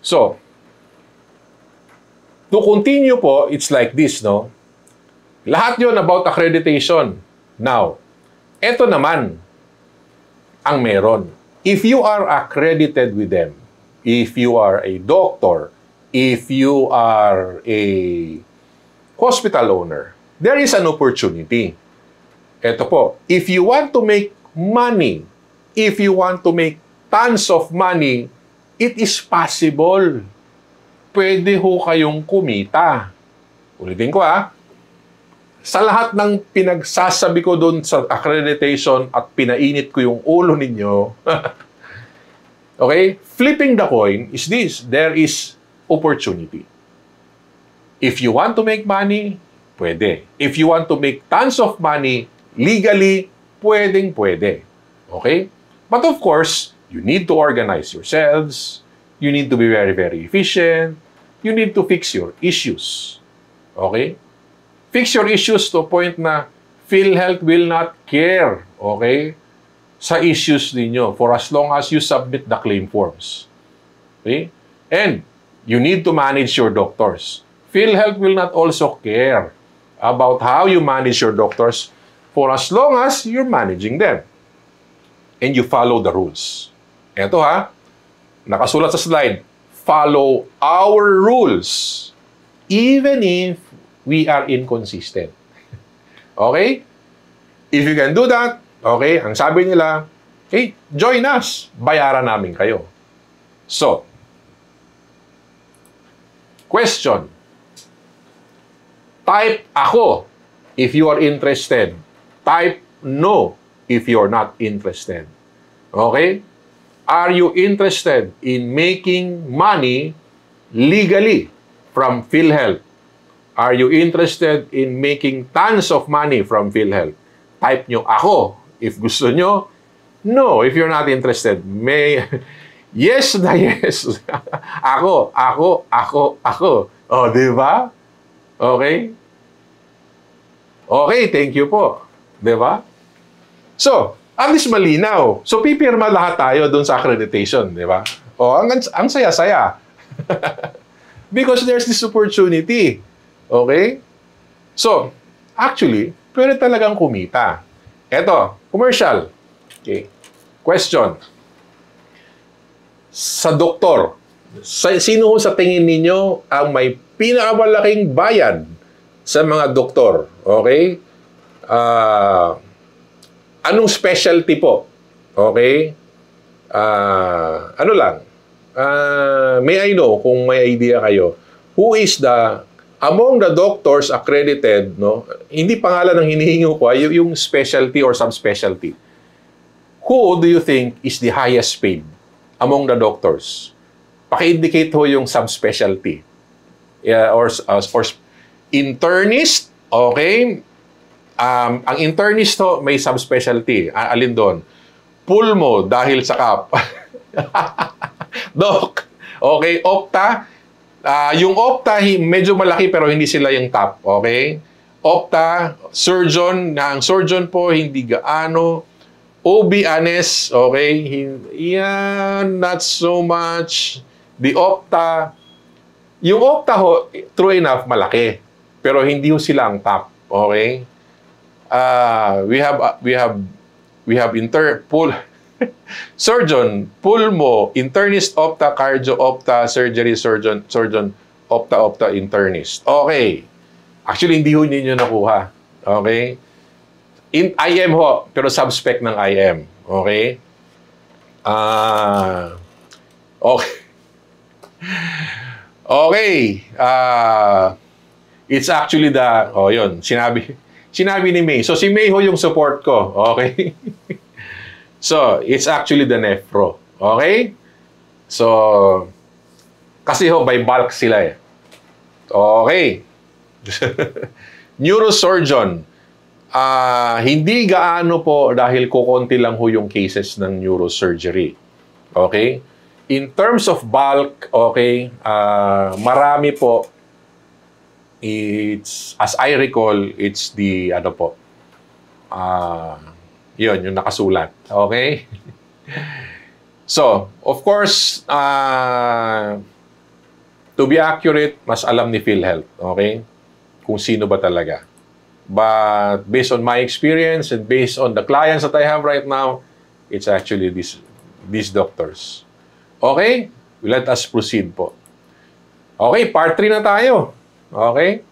So, to continue po, it's like this, no? Lahat yon about accreditation. Now, eto naman ang meron. If you are accredited with them, if you are a doctor, if you are a hospital owner, there is an opportunity. Ito po, if you want to make money, if you want to make tons of money, it is possible. Pwede ho kayong kumita. Ulitin ko sa lahat ng pinagsasabi ko doon sa accreditation at pinainit ko yung ulo ninyo, okay, flipping the coin is this. There is opportunity. If you want to make money, pwede. If you want to make tons of money legally, pwede. Okay? But of course, you need to organize yourselves. You need to be very, very efficient. You need to fix your issues. Okay? Fix your issues to a point na PhilHealth will not care, okay, sa issues ninyo for as long as you submit the claim forms. Okay? And you need to manage your doctors. PhilHealth will not also care about how you manage your doctors for as long as you're managing them. And you follow the rules. Eto nakasulat sa slide, follow our rules even if we are inconsistent. Okay? If you can do that, okay, ang sabi nila, okay, join us. Bayaran namin kayo. So, question. Type ako if you are interested. Type no if you are not interested. Okay? Are you interested in making money legally from PhilHealth? Are you interested in making tons of money from PhilHealth? Type nyo ako if gusto nyo. No, if you're not interested. Yes na yes. Ako. O, di ba? Okay? Okay, thank you po. Di ba? So, at least malinaw. So, pipirma lahat tayo dun sa accreditation, di ba? O, ang saya-saya. Because there's this opportunity. Okay? So, actually, pwede talagang kumita. Eto, commercial. Okay. Question. Sa doktor, sino sa tingin ninyo ang may pinakamalaking bayad sa mga doktor? Okay? Anong specialty po? Okay? Ano lang? May I know, kung may idea kayo, who is among the doctors accredited, no? Hindi pangalan ng hinihingi ko, yung specialty or subspecialty. Who do you think is the highest paid among the doctors? Paki-indicate ho yung subspecialty. Or internist, okay? Ang internist ho, may subspecialty. Alin doon? Pulmo, dahil sa kap. Doc, okay? Opta, yung Opta, medyo malaki pero hindi sila yung top, okay? Opta, surgeon, ang surgeon po, hindi gaano. OB, anes, okay? Yan, not so much. The Opta, yung Opta ho, true enough, malaki. Pero hindi ho sila ang top, okay? We have surgeon, pulmo, internist, opta, cardio, opta, surgery, surgeon, opta, internist. Okay. Actually, hindi ho ninyo nakuha. Okay? IM ho, pero subspec ng IM. Okay? Okay. Okay. It's actually yun, sinabi ni May. So, si May ho yung support ko. Okay? So, it's actually the nephro. Okay? So, kasi ho, by bulk sila eh. Okay. Neurosurgeon. Hindi gaano po dahil kukonti lang ho yung cases ng neurosurgery. Okay? In terms of bulk, okay, marami po. It's, as I recall, it's the, yun, yung nakasulat. Okay? So, of course, To be accurate, mas alam ni PhilHealth, okay? Kung sino ba talaga. But based on my experience and based on the clients that I have right now, it's actually these doctors. Okay? Let us proceed po. Okay, part 3 na tayo. Okay?